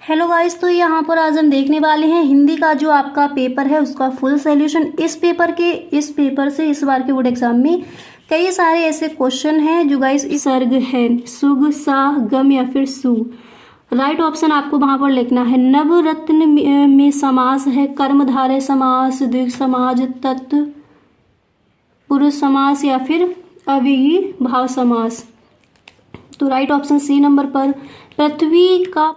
Hello guys, तो यहाँ पर आज हम देखने वाले हैं हिंदी का जो आपका पेपर है उसका फुल सॉल्यूशन। इस पेपर से इस बार के बोर्ड एग्जाम में कई सारे ऐसे क्वेश्चन हैं जो गाइस इस सर्ग है, सुग सा गम या फिर सु। राइट ऑप्शन आपको वहां पर लिखना है। नवरत्न में समास है कर्मधारय समास, द्विग समाज, तत्पुरुष समास या फिर अव्ययी भाव समास। तो राइट ऑप्शन सी नंबर पर पृथ्वी का।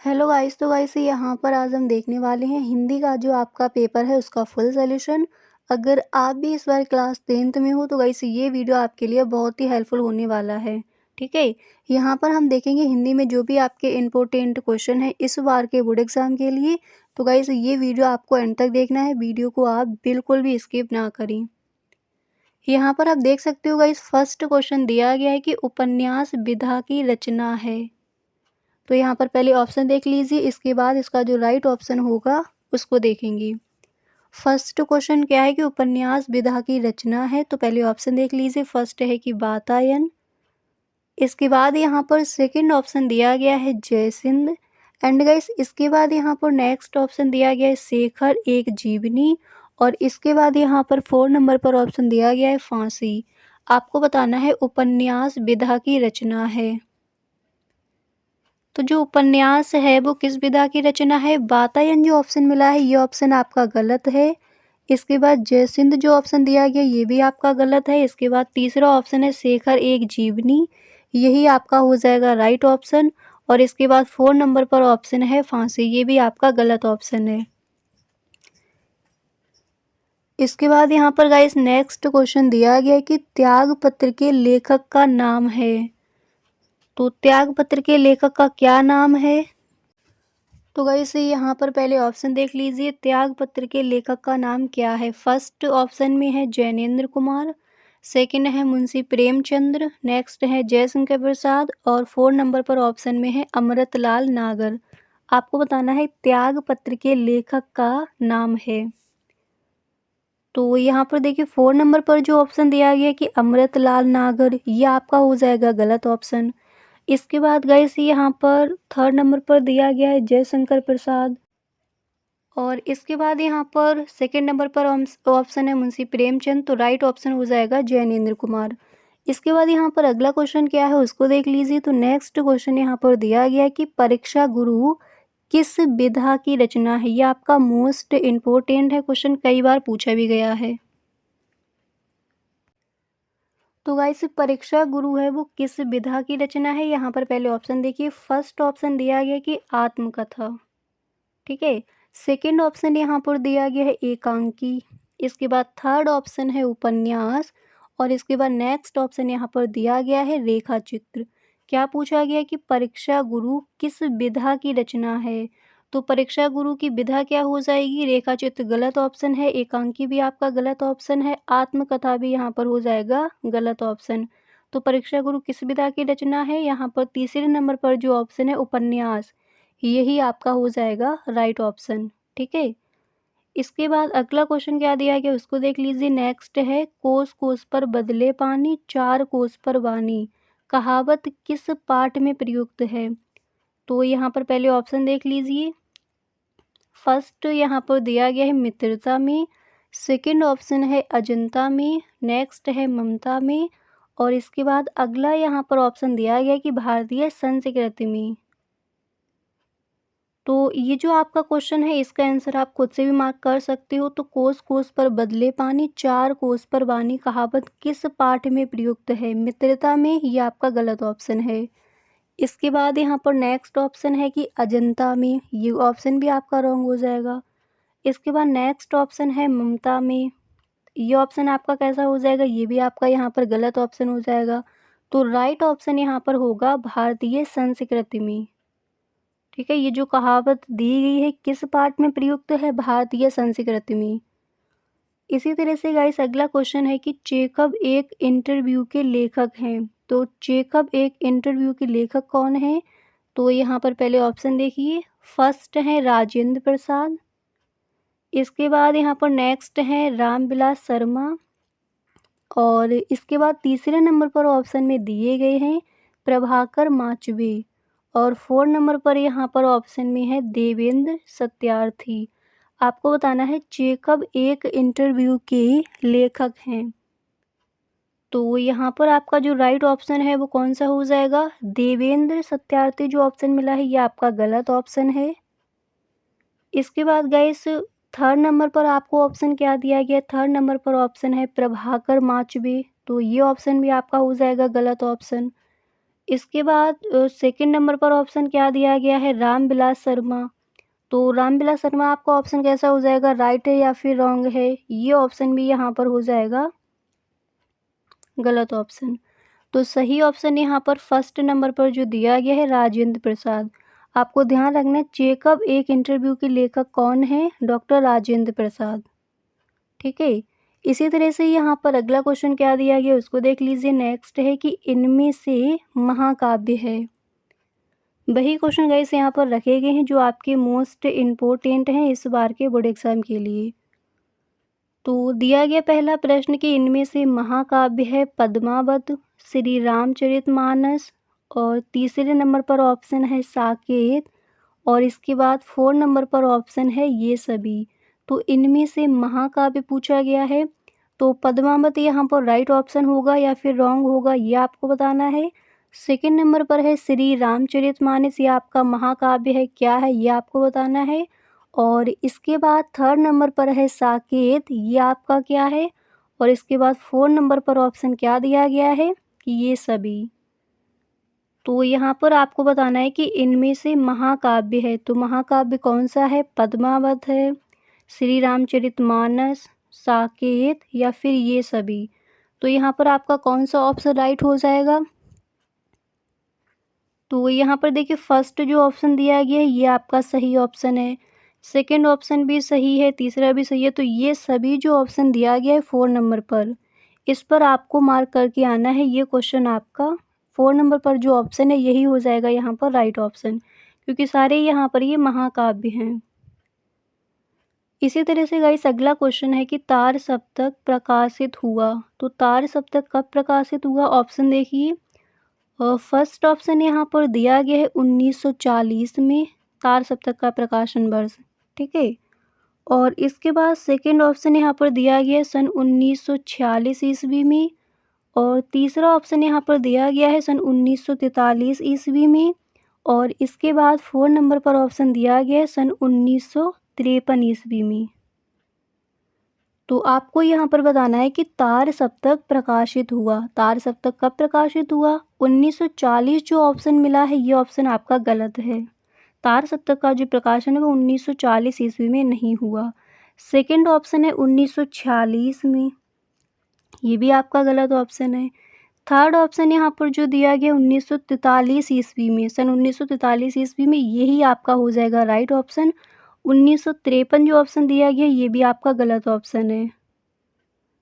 हेलो गाइस, तो गाइस यहाँ पर आज हम देखने वाले हैं हिंदी का जो आपका पेपर है उसका फुल सॉल्यूशन। अगर आप भी इस बार क्लास 10th में हो तो गाइस ये वीडियो आपके लिए बहुत ही हेल्पफुल होने वाला है। ठीक है, यहाँ पर हम देखेंगे हिंदी में जो भी आपके इम्पोर्टेंट क्वेश्चन है इस बार के बोर्ड एग्जाम के लिए। तो गाइस ये वीडियो आपको एंड तक देखना है, वीडियो को आप बिल्कुल भी स्किप ना करें। यहाँ पर आप देख सकते हो गाइस फर्स्ट क्वेश्चन दिया गया है कि उपन्यास विधा की रचना है। तो यहाँ पर पहले ऑप्शन देख लीजिए, इसके बाद इसका जो राइट ऑप्शन होगा उसको देखेंगे। फर्स्ट क्वेश्चन क्या है कि उपन्यास विधा की रचना है, तो पहले ऑप्शन देख लीजिए। फर्स्ट है कि वातायन। इसके बाद यहाँ पर सेकंड ऑप्शन दिया गया है जयसिंध। एंड गाइस इसके बाद यहाँ पर नेक्स्ट ऑप्शन दिया गया है शेखर एक जीवनी। और इसके बाद यहाँ पर 4 नंबर पर ऑप्शन दिया गया है फांसी। आपको बताना है उपन्यास विधा की रचना है। तो जो उपन्यास है वो किस विधा की रचना है? वातायन जो ऑप्शन मिला है ये ऑप्शन आपका गलत है। इसके बाद जयसिंध जो ऑप्शन दिया गया ये भी आपका गलत है। इसके बाद तीसरा ऑप्शन है शेखर एक जीवनी, यही आपका हो जाएगा राइट ऑप्शन। और इसके बाद 4 नंबर पर ऑप्शन है फांसी, ये भी आपका गलत ऑप्शन है। इसके बाद यहाँ पर गाइस नेक्स्ट क्वेश्चन दिया गया है कि त्याग पत्र के लेखक का नाम है। तो त्याग पत्र के लेखक का क्या नाम है? तो गाइस यहाँ पर पहले ऑप्शन देख लीजिए, त्याग पत्र के लेखक का नाम क्या है। फर्स्ट ऑप्शन में है जैनेन्द्र कुमार, सेकंड है मुंशी प्रेमचंद्र, नेक्स्ट है जयशंकर प्रसाद और 4 नंबर पर ऑप्शन में है अमृतलाल नागर। आपको बताना है त्याग पत्र के लेखक का नाम है। तो यहाँ पर देखिए 4 नंबर पर जो ऑप्शन दिया गया है कि अमृतलाल नागर, ये आपका हो जाएगा गलत ऑप्शन। इसके बाद गाइस यहाँ पर 3rd नंबर पर दिया गया है जयशंकर प्रसाद। और इसके बाद यहाँ पर 2nd नंबर पर ऑप्शन है मुंशी प्रेमचंद, तो राइट ऑप्शन हो जाएगा जैनेन्द्र कुमार। इसके बाद यहाँ पर अगला क्वेश्चन क्या है उसको देख लीजिए। तो नेक्स्ट क्वेश्चन यहाँ पर दिया गया है कि परीक्षा गुरु किस विधा की रचना है। ये आपका मोस्ट इम्पोर्टेंट है क्वेश्चन, कई बार पूछा भी गया है। तो गाइस परीक्षा गुरु है वो किस विधा की रचना है। यहाँ पर पहले ऑप्शन देखिए, फर्स्ट ऑप्शन दिया गया कि आत्मकथा। ठीक है, सेकंड ऑप्शन यहाँ पर दिया गया है एकांकी। इसके बाद 3rd ऑप्शन है उपन्यास। और इसके बाद नेक्स्ट ऑप्शन यहाँ पर दिया गया है रेखा चित्र। क्या पूछा गया कि परीक्षा गुरु किस विधा की रचना है। तो परीक्षा गुरु की विधा क्या हो जाएगी? रेखा चित्र गलत ऑप्शन है, एकांकी भी आपका गलत ऑप्शन है, आत्मकथा भी यहाँ पर हो जाएगा गलत ऑप्शन। तो परीक्षा गुरु किस विधा की रचना है? यहाँ पर तीसरे नंबर पर जो ऑप्शन है उपन्यास, यही आपका हो जाएगा राइट ऑप्शन। ठीक है, इसके बाद अगला क्वेश्चन क्या दिया गया उसको देख लीजिए। नेक्स्ट है कोस कोस पर बदले पानी, चार कोस पर वानी, कहावत किस पाठ में प्रयुक्त है। तो यहाँ पर पहले ऑप्शन देख लीजिए। फर्स्ट यहाँ पर दिया गया है मित्रता में, सेकंड ऑप्शन है अजंता में, नेक्स्ट है ममता में। और इसके बाद अगला यहाँ पर ऑप्शन दिया गया कि भारतीय संस्कृति में। तो ये जो आपका क्वेश्चन है इसका आंसर आप खुद से भी मार्क कर सकते हो। तो कोस कोस पर बदले पानी, चार कोस पर वानी, कहावत किस पाठ में प्रयुक्त है। मित्रता में, ये आपका गलत ऑप्शन है। इसके बाद यहाँ पर नेक्स्ट ऑप्शन है कि अजंता में, ये ऑप्शन भी आपका रॉन्ग हो जाएगा। इसके बाद नेक्स्ट ऑप्शन है ममता में, ये ऑप्शन आपका कैसा हो जाएगा? ये भी आपका यहाँ पर गलत ऑप्शन हो जाएगा। तो राइट ऑप्शन यहाँ पर होगा भारतीय संस्कृति में। ठीक है, ये जो कहावत दी गई है किस पाठ में प्रयुक्त है? भारतीय संस्कृति में। इसी तरह से गाइस अगला क्वेश्चन है कि चेकव एक इंटरव्यू के लेखक हैं। तो चेकव एक इंटरव्यू के लेखक कौन है? तो यहाँ पर पहले ऑप्शन देखिए, फर्स्ट है राजेंद्र प्रसाद। इसके बाद यहाँ पर नेक्स्ट है रामविलास शर्मा। और इसके बाद तीसरे नंबर पर ऑप्शन में दिए गए हैं प्रभाकर माचवे। और 4 नंबर पर यहाँ पर ऑप्शन में है देवेंद्र सत्यार्थी। आपको बताना है जेकब एक इंटरव्यू के लेखक हैं। तो यहाँ पर आपका जो राइट ऑप्शन है वो कौन सा हो जाएगा, देवेंद्र सत्यार्थी जो ऑप्शन मिला है ये आपका गलत ऑप्शन है। इसके बाद गाइस 3rd नंबर पर आपको ऑप्शन क्या दिया गया, 3rd नंबर पर ऑप्शन है प्रभाकर माचवे, तो ये ऑप्शन भी आपका हो जाएगा गलत ऑप्शन। इसके बाद 2nd नंबर पर ऑप्शन क्या दिया गया है, रामविलास शर्मा, तो रामविलास शर्मा आपका ऑप्शन कैसा हो जाएगा, राइट है या फिर रॉन्ग है, ये ऑप्शन भी यहाँ पर हो जाएगा गलत ऑप्शन। तो सही ऑप्शन यहाँ पर 1st नंबर पर जो दिया गया है राजेंद्र प्रसाद। आपको ध्यान रखना है जेकब एक इंटरव्यू के लेखक कौन है, डॉक्टर राजेंद्र प्रसाद। ठीक है, इसी तरह से यहाँ पर अगला क्वेश्चन क्या दिया गया उसको देख लीजिए। नेक्स्ट है कि इनमें से महाकाव्य है। वही क्वेश्चन गाइस यहाँ पर रखे गए हैं जो आपके मोस्ट इम्पोर्टेंट हैं इस बार के बोर्ड एग्जाम के लिए। तो दिया गया पहला प्रश्न कि इनमें से महाकाव्य है पद्मावत, श्री रामचरितमानस, और तीसरे नंबर पर ऑप्शन है साकेत, और इसके बाद 4 नंबर पर ऑप्शन है ये सभी। तो इनमें से महाकाव्य पूछा गया है, तो पद्मावत यहाँ पर राइट ऑप्शन होगा या फिर रॉन्ग होगा ये आपको बताना है। 2nd नंबर पर है श्री रामचरितमानस, ये आपका महाकाव्य है क्या है ये आपको बताना है। और इसके बाद 3rd नंबर पर है साकेत, ये आपका क्या है। और इसके बाद 4 नंबर पर ऑप्शन क्या दिया गया है कि ये सभी। तो यहाँ पर आपको बताना है कि इनमें से महाकाव्य है, तो महाकाव्य कौन सा है, पद्मावत है, श्री रामचरितमानस, साकेत या फिर ये सभी। तो यहाँ पर आपका कौन सा ऑप्शन राइट हो जाएगा। तो यहाँ पर देखिए फर्स्ट जो ऑप्शन दिया गया है ये आपका सही ऑप्शन है, 2nd ऑप्शन भी सही है, तीसरा भी सही है। तो ये सभी जो ऑप्शन दिया गया है 4 नंबर पर, इस पर आपको मार्क करके आना है। ये क्वेश्चन आपका 4 नंबर पर जो ऑप्शन है यही हो जाएगा यहाँ पर राइट ऑप्शन, क्योंकि सारे यहाँ पर ये महाकाव्य हैं। इसी तरह से गाइस अगला क्वेश्चन है कि तार सप्तक प्रकाशित हुआ। तो तार सप्तक कब प्रकाशित हुआ, ऑप्शन देखिए। फर्स्ट ऑप्शन यहाँ पर दिया गया है 1940 में तार सप्तक का प्रकाशन वर्ष। ठीक है, और इसके बाद 2nd ऑप्शन यहाँ पर दिया गया है सन 1946 ईस्वी में, और तीसरा ऑप्शन यहाँ पर दिया गया है सन 1943 ईस्वी में, और इसके बाद 4 नंबर पर ऑप्शन दिया गया है सन 1953 ईस्वी में। तो आपको यहाँ पर बताना है कि तार सप्तक प्रकाशित हुआ, तार सप्तक कब प्रकाशित हुआ, 1940 जो ऑप्शन मिला है ये ऑप्शन आपका गलत है। तार सप्तक का जो प्रकाशन है वो 1940 ईस्वी में नहीं हुआ। 2nd ऑप्शन है 1946 में, ये भी आपका गलत ऑप्शन है। 3rd ऑप्शन यहाँ पर जो दिया गया 1943 ईस्वी में, सन 1943 ईस्वी में, यही आपका हो जाएगा राइट ऑप्शन। 1953 जो ऑप्शन दिया गया ये भी आपका गलत ऑप्शन है।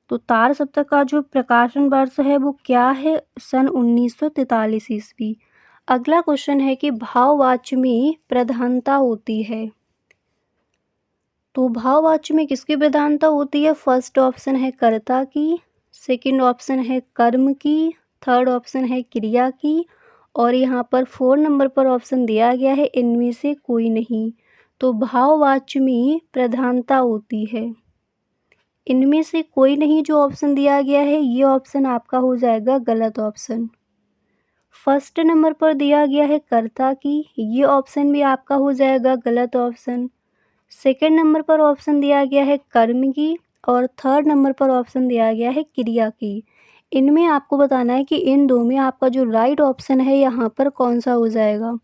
तो तार सप्तक का जो प्रकाशन वर्ष है वो क्या है, सन 1943 ईस्वी। अगला क्वेश्चन है कि भाववाच्य में प्रधानता होती है। तो भाववाच्य में किसकी प्रधानता होती है, फर्स्ट ऑप्शन है कर्ता की, 2nd ऑप्शन है कर्म की, 3rd ऑप्शन है क्रिया की, और यहाँ पर 4 नंबर पर ऑप्शन दिया गया है इनमें से कोई नहीं। तो भाववाच्य में प्रधानता होती है, इनमें से कोई नहीं जो ऑप्शन दिया गया है ये ऑप्शन आपका हो जाएगा गलत ऑप्शन। फर्स्ट नंबर पर दिया गया है कर्ता की, ये ऑप्शन भी आपका हो जाएगा गलत ऑप्शन। 2nd नंबर पर ऑप्शन दिया गया है कर्म की, और 3rd नंबर पर ऑप्शन दिया गया है क्रिया की। इनमें आपको बताना है कि इन दो में आपका जो राइट ऑप्शन है यहाँ पर कौन सा हो जाएगा।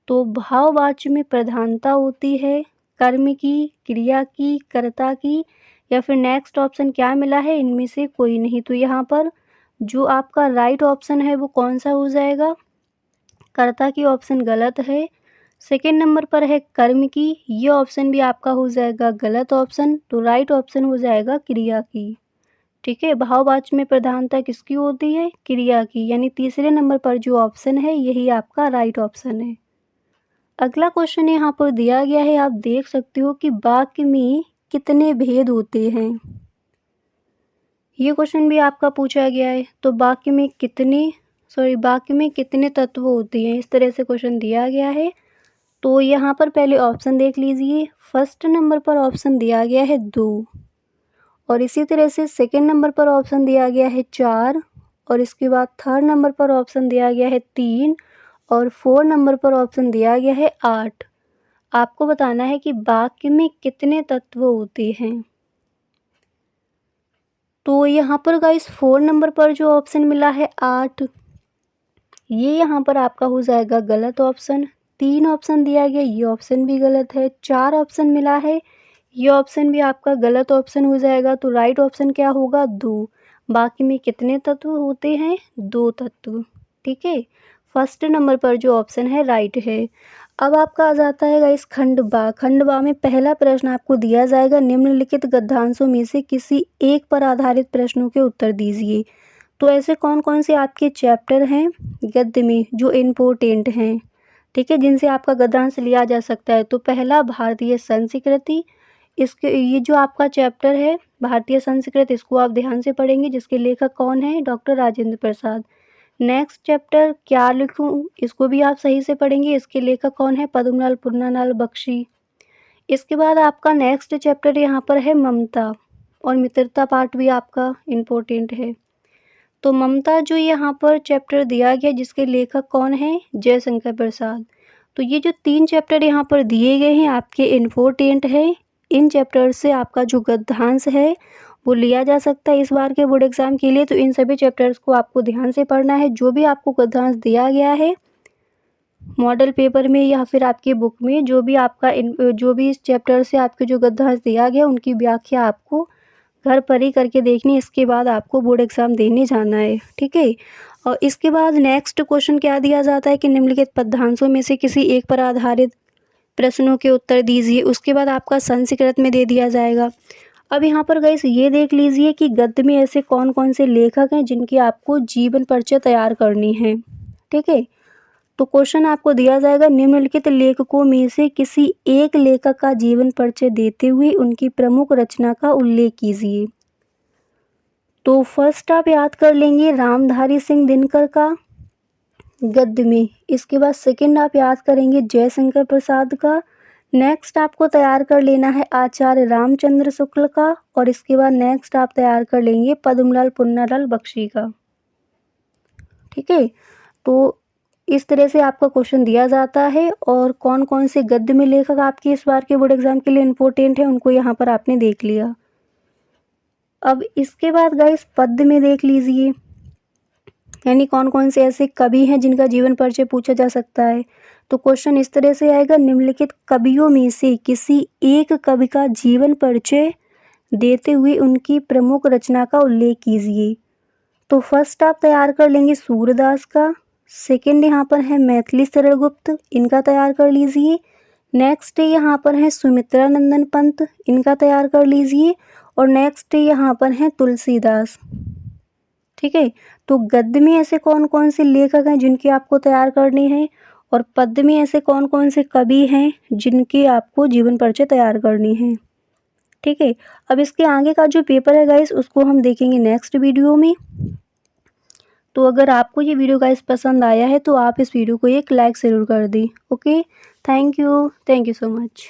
तो भाववाच्य में प्रधानता होती है कर्म की, क्रिया की, कर्ता की, या फिर नेक्स्ट ऑप्शन क्या मिला है इनमें से कोई नहीं। तो यहाँ पर जो आपका राइट ऑप्शन है वो कौन सा हो जाएगा, कर्ता की ऑप्शन गलत है। 2nd नंबर पर है कर्म की, ये ऑप्शन भी आपका हो जाएगा गलत ऑप्शन। तो राइट ऑप्शन हो जाएगा क्रिया की। ठीक है, भाववाच्य में प्रधानता किसकी होती है, क्रिया की, यानी तीसरे नंबर पर जो ऑप्शन है यही आपका राइट ऑप्शन है। अगला क्वेश्चन यहाँ पर दिया गया है, आप देख सकते हो कि वाक्य में कितने भेद होते हैं, ये क्वेश्चन भी आपका पूछा गया है। तो वाक्य में कितने वाक्य में कितने तत्व होते हैं, इस तरह से क्वेश्चन दिया गया है। तो यहाँ पर पहले ऑप्शन देख लीजिए। फर्स्ट नंबर पर ऑप्शन दिया गया है 2, और इसी तरह से सेकंड नंबर पर ऑप्शन दिया गया है 4, और इसके बाद थर्ड नंबर पर ऑप्शन दिया गया है 3, और 4 नंबर पर ऑप्शन दिया गया है 8। आपको बताना है कि वाक्य में कितने तत्व होते हैं। तो यहाँ पर गाइस 4 नंबर पर जो ऑप्शन मिला है 8, ये यहाँ पर आपका हो जाएगा गलत ऑप्शन। 3 ऑप्शन दिया गया, ये ऑप्शन भी गलत है। 4 ऑप्शन मिला है, ये ऑप्शन भी आपका गलत ऑप्शन हो जाएगा। तो राइट ऑप्शन क्या होगा? 2। बाकी में कितने तत्व होते हैं? 2 तत्व। ठीक है, फर्स्ट नंबर पर जो ऑप्शन है राइट है। अब आपका आ जाता है गाइस खंड बा। खंड बा में पहला प्रश्न आपको दिया जाएगा, निम्नलिखित गद्यांशों में से किसी एक पर आधारित प्रश्नों के उत्तर दीजिए। तो ऐसे कौन कौन से आपके चैप्टर हैं गद्य में जो इम्पोर्टेंट हैं, ठीक है, जिनसे आपका गद्यांश लिया जा सकता है। तो पहला भारतीय संस्कृति, इसके ये जो आपका चैप्टर है भारतीय संस्कृति, इसको आप ध्यान से पढ़ेंगे, जिसके लेखक कौन है? Doctor Rajendra Prasad. Next chapter क्या लिखूं, इसको भी आप सही से पढ़ेंगे, इसके लेखक कौन है? पद्मलाल पुन्नालाल बख्शी। इसके बाद आपका नेक्स्ट चैप्टर यहाँ पर है ममता, और मित्रता पार्ट भी आपका इम्पोर्टेंट है। तो ममता जो यहाँ पर चैप्टर दिया गया, जिसके लेखक कौन है? जयशंकर प्रसाद। तो ये जो 3 चैप्टर यहाँ पर दिए गए हैं आपके इम्पोर्टेंट है। इन चैप्टर से आपका जो गद्यांश है वो लिया जा सकता है इस बार के बोर्ड एग्जाम के लिए। तो इन सभी चैप्टर्स को आपको ध्यान से पढ़ना है। जो भी आपको गद्यांश दिया गया है मॉडल पेपर में या फिर आपकी बुक में, जो भी इस चैप्टर से आपके जो गद्यांश दिया गया उनकी व्याख्या आपको घर पर ही करके देखनी। इसके बाद आपको बोर्ड एग्ज़ाम देने जाना है, ठीक है। और इसके बाद नेक्स्ट क्वेश्चन क्या दिया जाता है कि निम्नलिखित पद्यांशों में से किसी एक पर आधारित प्रश्नों के उत्तर दीजिए। उसके बाद आपका संस्कृत में दे दिया जाएगा। अब यहाँ पर गाइस ये देख लीजिए कि गद्य में ऐसे कौन कौन से लेखक हैं जिनकी आपको जीवन परिचय तैयार करनी है, ठीक है। तो क्वेश्चन आपको दिया जाएगा, निम्नलिखित लेखकों में से किसी एक लेखक का जीवन परिचय देते हुए उनकी प्रमुख रचना का उल्लेख कीजिए। तो फर्स्ट आप याद कर लेंगे रामधारी सिंह दिनकर का गद्य में। इसके बाद सेकंड आप याद करेंगे जयशंकर प्रसाद का। नेक्स्ट आपको तैयार कर लेना है आचार्य रामचंद्र शुक्ल का, और इसके बाद नेक्स्ट आप तैयार कर लेंगे पद्मलाल पुन्नालाल बख्शी का, ठीक है। तो इस तरह से आपका क्वेश्चन दिया जाता है, और कौन कौन से गद्य में लेखक आपके इस बार के बोर्ड एग्जाम के लिए इम्पोर्टेंट है उनको यहाँ पर आपने देख लिया। अब इसके बाद गाइस पद्य में देख लीजिए, यानी कौन कौन से ऐसे कवि हैं जिनका जीवन परिचय पूछा जा सकता है। तो क्वेश्चन इस तरह से आएगा, निम्नलिखित कवियों में से किसी एक कवि का जीवन परिचय देते हुए उनकी प्रमुख रचना का उल्लेख कीजिए। तो फर्स्ट आप तैयार कर लेंगे सूरदास का। सेकंड यहाँ पर है मैथिली शरण गुप्त, इनका तैयार कर लीजिए। नेक्स्ट यहाँ पर है सुमित्रा नंदन पंत, इनका तैयार कर लीजिए। और नेक्स्ट यहाँ पर है तुलसीदास, ठीक है। तो गद्य में ऐसे कौन कौन से लेखक हैं जिनकी आपको तैयार करनी है, और पद्य में ऐसे कौन कौन से कवि हैं जिनकी आपको जीवन परिचय तैयार करनी है, ठीक है। अब इसके आगे का जो पेपर है गाइस उसको हम देखेंगे नेक्स्ट वीडियो में। तो अगर आपको ये वीडियो गाइस पसंद आया है तो आप इस वीडियो को एक लाइक ज़रूर कर दें। Okay, thank you so much.